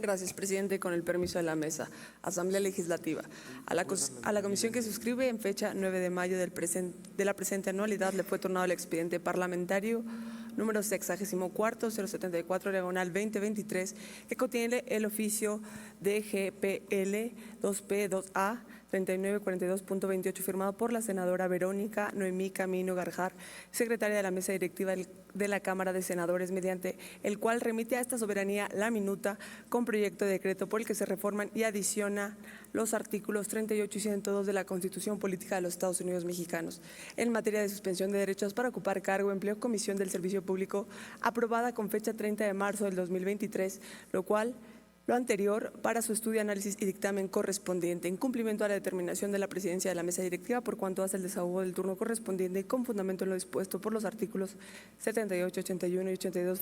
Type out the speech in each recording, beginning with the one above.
Gracias, presidente. Con el permiso de la mesa. Asamblea Legislativa. A la comisión que suscribe en fecha 9 de mayo de la presente anualidad le fue tornado el expediente parlamentario número 64 074 /2023 que contiene el oficio DGPL 2P 2A 3942.28 firmado por la senadora Verónica Noemí Camino Garjar, secretaria de la mesa directiva de la Cámara de Senadores, mediante el cual remite a esta soberanía la minuta con proyecto de decreto por el que se reforman y adiciona los artículos 38 y 102 de la Constitución Política de los Estados Unidos Mexicanos en materia de suspensión de derechos para ocupar cargo, empleo, comisión del servicio público, aprobada con fecha 30 de marzo del 2023, lo anterior para su estudio, análisis y dictamen correspondiente, en cumplimiento a la determinación de la presidencia de la mesa directiva por cuanto hace el desahogo del turno correspondiente y con fundamento en lo dispuesto por los artículos 78, 81 y 82,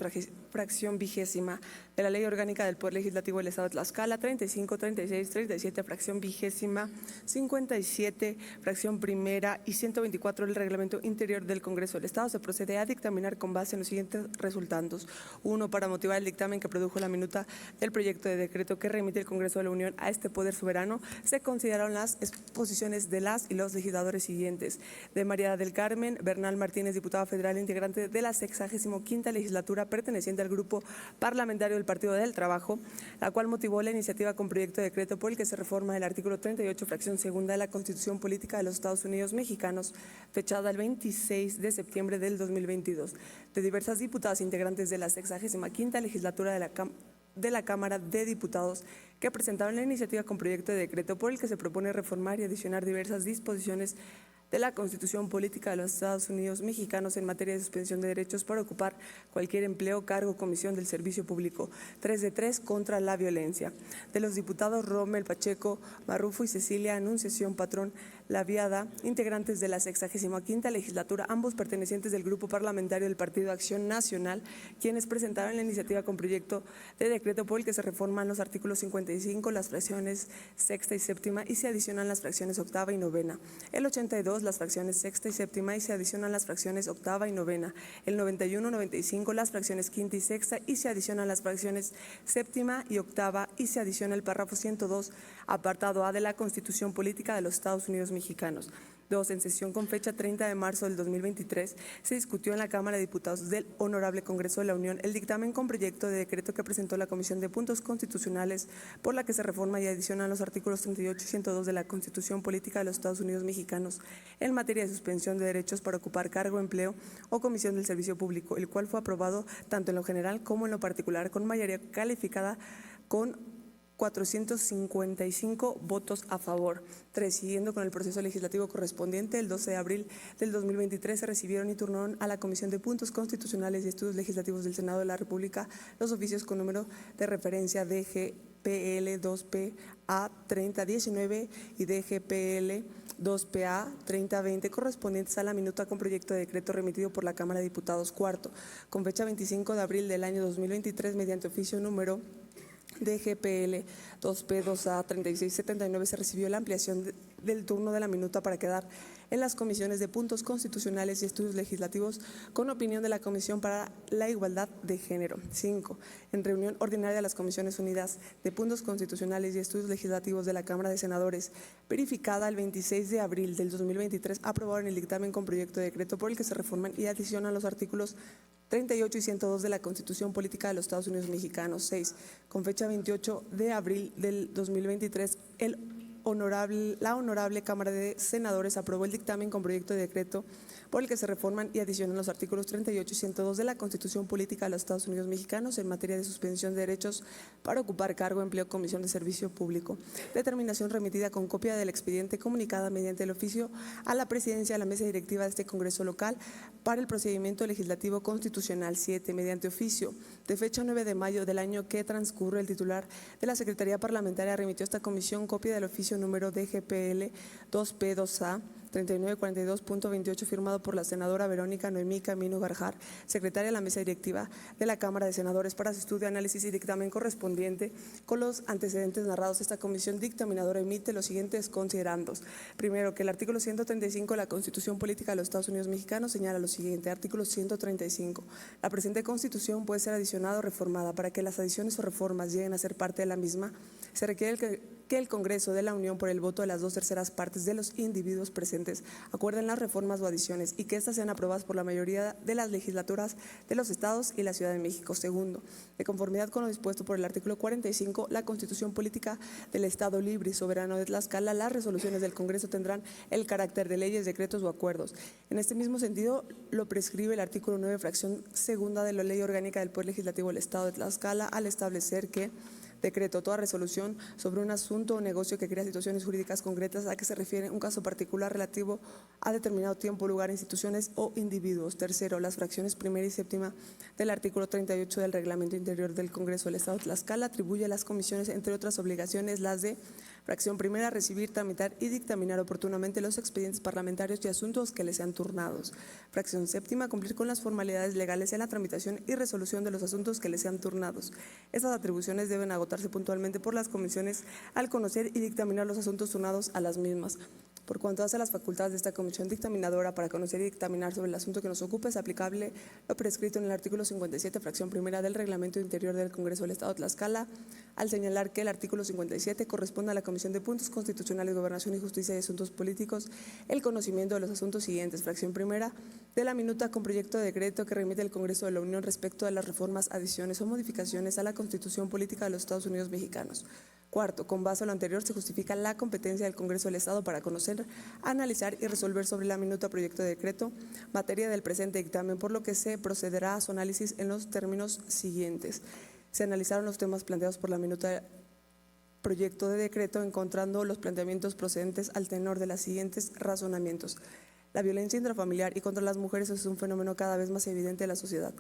fracción vigésima de la Ley Orgánica del Poder Legislativo del Estado de Tlaxcala, 35, 36, 37, fracción vigésima, 57, fracción primera y 124 del Reglamento Interior del Congreso del Estado, se procede a dictaminar con base en los siguientes resultandos. 1. Para motivar el dictamen que produjo la minuta del proyecto de decreto que remite el Congreso de la Unión a este poder soberano, se consideraron las exposiciones de las y los legisladores siguientes: de María del Carmen Bernal Martínez, diputada federal integrante de la 65ª legislatura perteneciente al Grupo Parlamentario del Partido del Trabajo, la cual motivó la iniciativa con proyecto de decreto por el que se reforma el artículo 38, fracción segunda de la Constitución Política de los Estados Unidos Mexicanos, fechada el 26 de septiembre del 2022, de diversas diputadas integrantes de la 65ª legislatura de la Cámara de Diputados, que presentaron la iniciativa con proyecto de decreto por el que se propone reformar y adicionar diversas disposiciones de la Constitución Política de los Estados Unidos Mexicanos en materia de suspensión de derechos para ocupar cualquier empleo, cargo o comisión del servicio público. 3 de 3 contra la violencia. De los diputados Rommel Pacheco Marrufo y Cecilia Anunciación Patrón Laviada, integrantes de la 65ª legislatura, ambos pertenecientes del Grupo Parlamentario del Partido Acción Nacional, quienes presentaron la iniciativa con proyecto de decreto por el que se reforman los artículos 55, las fracciones sexta y séptima, y se adicionan las fracciones octava y novena. El 82, las fracciones sexta y séptima, y se adicionan las fracciones octava y novena. El 91, 95, las fracciones quinta y sexta, y se adicionan las fracciones séptima y octava, y se adiciona el párrafo 102, apartado A de la Constitución Política de los Estados Unidos Mexicanos. 2. En sesión con fecha 30 de marzo del 2023, se discutió en la Cámara de Diputados del Honorable Congreso de la Unión el dictamen con proyecto de decreto que presentó la Comisión de Puntos Constitucionales, por la que se reforma y adiciona los artículos 38 y 102 de la Constitución Política de los Estados Unidos Mexicanos en materia de suspensión de derechos para ocupar cargo, empleo o comisión del servicio público, el cual fue aprobado tanto en lo general como en lo particular con mayoría calificada con 455 votos a favor. 3. Siguiendo con el proceso legislativo correspondiente, el 12 de abril del 2023 se recibieron y turnaron a la Comisión de Puntos Constitucionales y Estudios Legislativos del Senado de la República los oficios con número de referencia DGPL 2PA 3019 y DGPL 2PA 3020 correspondientes a la minuta con proyecto de decreto remitido por la Cámara de Diputados. 4. Con fecha 25 de abril del año 2023, mediante oficio número DGPL 2P 2A 3679, se recibió la ampliación del turno de la minuta para quedar en las comisiones de puntos constitucionales y estudios legislativos con opinión de la Comisión para la Igualdad de Género. 5. En reunión ordinaria de las Comisiones Unidas de Puntos Constitucionales y Estudios Legislativos de la Cámara de Senadores, verificada el 26 de abril del 2023, aprobaron el dictamen con proyecto de decreto por el que se reforman y adicionan los artículos 38 y 102 de la Constitución Política de los Estados Unidos Mexicanos. 6. Con fecha 28 de abril del 2023, la Honorable Cámara de Senadores aprobó el dictamen con proyecto de decreto por el que se reforman y adicionan los artículos 38 y 102 de la Constitución Política de los Estados Unidos Mexicanos en materia de suspensión de derechos para ocupar cargo, empleo, comisión de servicio público. Determinación remitida con copia del expediente comunicada mediante el oficio a la presidencia de la mesa directiva de este Congreso local para el procedimiento legislativo constitucional. 7. Mediante oficio de fecha 9 de mayo del año que transcurre, el titular de la Secretaría Parlamentaria remitió a esta comisión copia del oficio número DGPL 2P2A 3942.28, firmado por la senadora Verónica Noemí Camino Garjar, secretaria de la mesa directiva de la Cámara de Senadores, para su estudio, análisis y dictamen correspondiente. Con los antecedentes narrados, esta comisión dictaminadora emite los siguientes considerandos. Primero, que el artículo 135 de la Constitución Política de los Estados Unidos Mexicanos señala lo siguiente. Artículo 135. La presente Constitución puede ser adicionada o reformada. Para que las adiciones o reformas lleguen a ser parte de la misma, se requiere que el Congreso de la Unión, por el voto de las 2/3 partes de los individuos presentes, acuerden las reformas o adiciones y que éstas sean aprobadas por la mayoría de las legislaturas de los estados y la Ciudad de México. Segundo, de conformidad con lo dispuesto por el artículo 45, la Constitución Política del Estado Libre y Soberano de Tlaxcala, las resoluciones del Congreso tendrán el carácter de leyes, decretos o acuerdos. En este mismo sentido, lo prescribe el artículo 9, fracción segunda de la Ley Orgánica del Poder Legislativo del Estado de Tlaxcala, al establecer que decreto, toda resolución sobre un asunto o negocio que crea situaciones jurídicas concretas a que se refiere un caso particular relativo a determinado tiempo, lugar, instituciones o individuos. Tercero, las fracciones primera y séptima del artículo 38 del Reglamento Interior del Congreso del Estado de Tlaxcala atribuye a las comisiones, entre otras obligaciones, las de: fracción primera, recibir, tramitar y dictaminar oportunamente los expedientes parlamentarios y asuntos que les sean turnados. Fracción séptima, cumplir con las formalidades legales en la tramitación y resolución de los asuntos que les sean turnados. Estas atribuciones deben agotarse puntualmente por las comisiones al conocer y dictaminar los asuntos turnados a las mismas. Por cuanto hace las facultades de esta comisión dictaminadora para conocer y dictaminar sobre el asunto que nos ocupa, es aplicable lo prescrito en el artículo 57, fracción primera del Reglamento Interior del Congreso del Estado de Tlaxcala, al señalar que el artículo 57 corresponde a la Comisión de Puntos Constitucionales, Gobernación y Justicia y Asuntos Políticos el conocimiento de los asuntos siguientes. Fracción primera de la minuta con proyecto de decreto que remite el Congreso de la Unión respecto de las reformas, adiciones o modificaciones a la Constitución Política de los Estados Unidos Mexicanos. Cuarto, con base a lo anterior, se justifica la competencia del Congreso del Estado para conocer, analizar y resolver sobre la minuta proyecto de decreto, materia del presente dictamen, por lo que se procederá a su análisis en los términos siguientes. Se analizaron los temas planteados por la minuta proyecto de decreto, encontrando los planteamientos procedentes al tenor de los siguientes razonamientos. La violencia intrafamiliar y contra las mujeres es un fenómeno cada vez más evidente en la sociedad,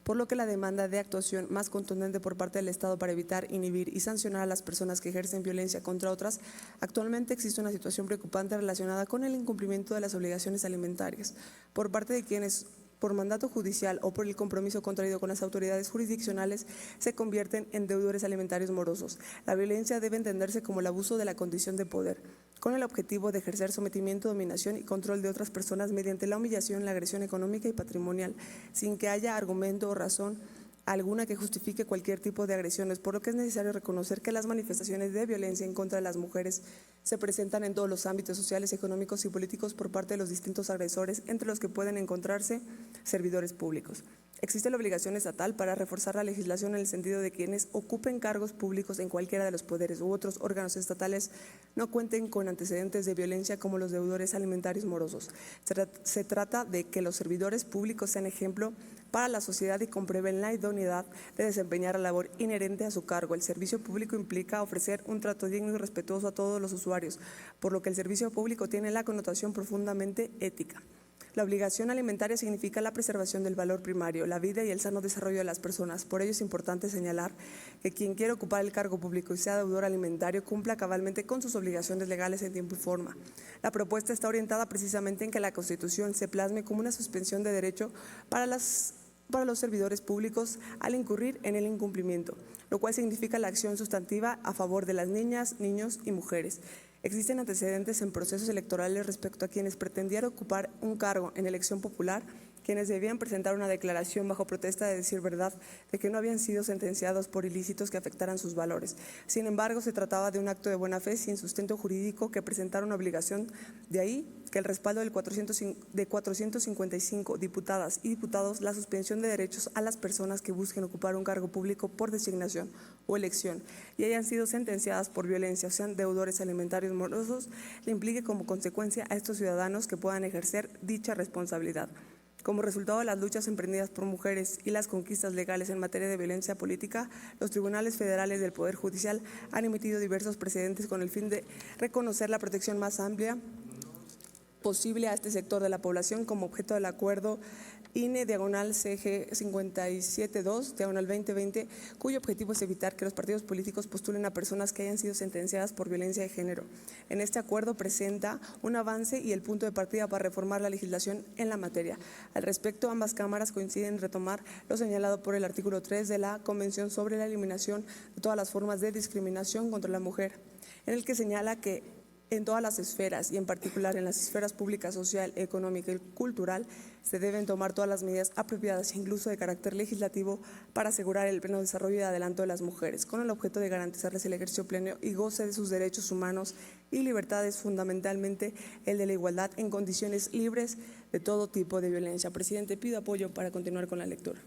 por lo que la demanda de actuación más contundente por parte del Estado para evitar, inhibir y sancionar a las personas que ejercen violencia contra otras. Actualmente existe una situación preocupante relacionada con el incumplimiento de las obligaciones alimentarias por parte de quienes, por mandato judicial o por el compromiso contraído con las autoridades jurisdiccionales, se convierten en deudores alimentarios morosos. La violencia debe entenderse como el abuso de la condición de poder, con el objetivo de ejercer sometimiento, dominación y control de otras personas mediante la humillación, la agresión económica y patrimonial, sin que haya argumento o razón alguna que justifique cualquier tipo de agresiones, por lo que es necesario reconocer que las manifestaciones de violencia en contra de las mujeres se presentan en todos los ámbitos sociales, económicos y políticos por parte de los distintos agresores, entre los que pueden encontrarse servidores públicos. Existe la obligación estatal para reforzar la legislación en el sentido de que quienes ocupen cargos públicos en cualquiera de los poderes u otros órganos estatales no cuenten con antecedentes de violencia como los deudores alimentarios morosos. Se trata de que los servidores públicos sean ejemplo para la sociedad y comprueben la idoneidad de desempeñar la labor inherente a su cargo. El servicio público implica ofrecer un trato digno y respetuoso a todos los usuarios, por lo que el servicio público tiene la connotación profundamente ética. La obligación alimentaria significa la preservación del valor primario, la vida y el sano desarrollo de las personas. Por ello es importante señalar que quien quiera ocupar el cargo público y sea deudor alimentario cumpla cabalmente con sus obligaciones legales en tiempo y forma. La propuesta está orientada precisamente en que la Constitución se plasme como una suspensión de derecho para los servidores públicos al incurrir en el incumplimiento, lo cual significa la acción sustantiva a favor de las niñas, niños y mujeres. Existen antecedentes en procesos electorales respecto a quienes pretendían ocupar un cargo en elección popular, quienes debían presentar una declaración bajo protesta de decir verdad de que no habían sido sentenciados por ilícitos que afectaran sus valores. Sin embargo, se trataba de un acto de buena fe sin sustento jurídico que presentara una obligación. De ahí que el respaldo de 455 diputadas y diputados, la suspensión de derechos a las personas que busquen ocupar un cargo público por designación o elección y hayan sido sentenciadas por violencia o sean deudores alimentarios morosos, le implique como consecuencia a estos ciudadanos que puedan ejercer dicha responsabilidad. Como resultado de las luchas emprendidas por mujeres y las conquistas legales en materia de violencia política, los tribunales federales del Poder Judicial han emitido diversos precedentes con el fin de reconocer la protección más amplia posible a este sector de la población como objeto del acuerdo INE diagonal CG 572 diagonal 2020, cuyo objetivo es evitar que los partidos políticos postulen a personas que hayan sido sentenciadas por violencia de género. En este acuerdo presenta un avance y el punto de partida para reformar la legislación en la materia. Al respecto, ambas cámaras coinciden en retomar lo señalado por el artículo 3 de la Convención sobre la eliminación de todas las formas de discriminación contra la mujer, en el que señala que en todas las esferas y en particular en las esferas pública, social, económica y cultural se deben tomar todas las medidas apropiadas, incluso de carácter legislativo, para asegurar el pleno desarrollo y adelanto de las mujeres, con el objeto de garantizarles el ejercicio pleno y goce de sus derechos humanos y libertades, fundamentalmente el de la igualdad en condiciones libres de todo tipo de violencia. Presidente, pido apoyo para continuar con la lectura.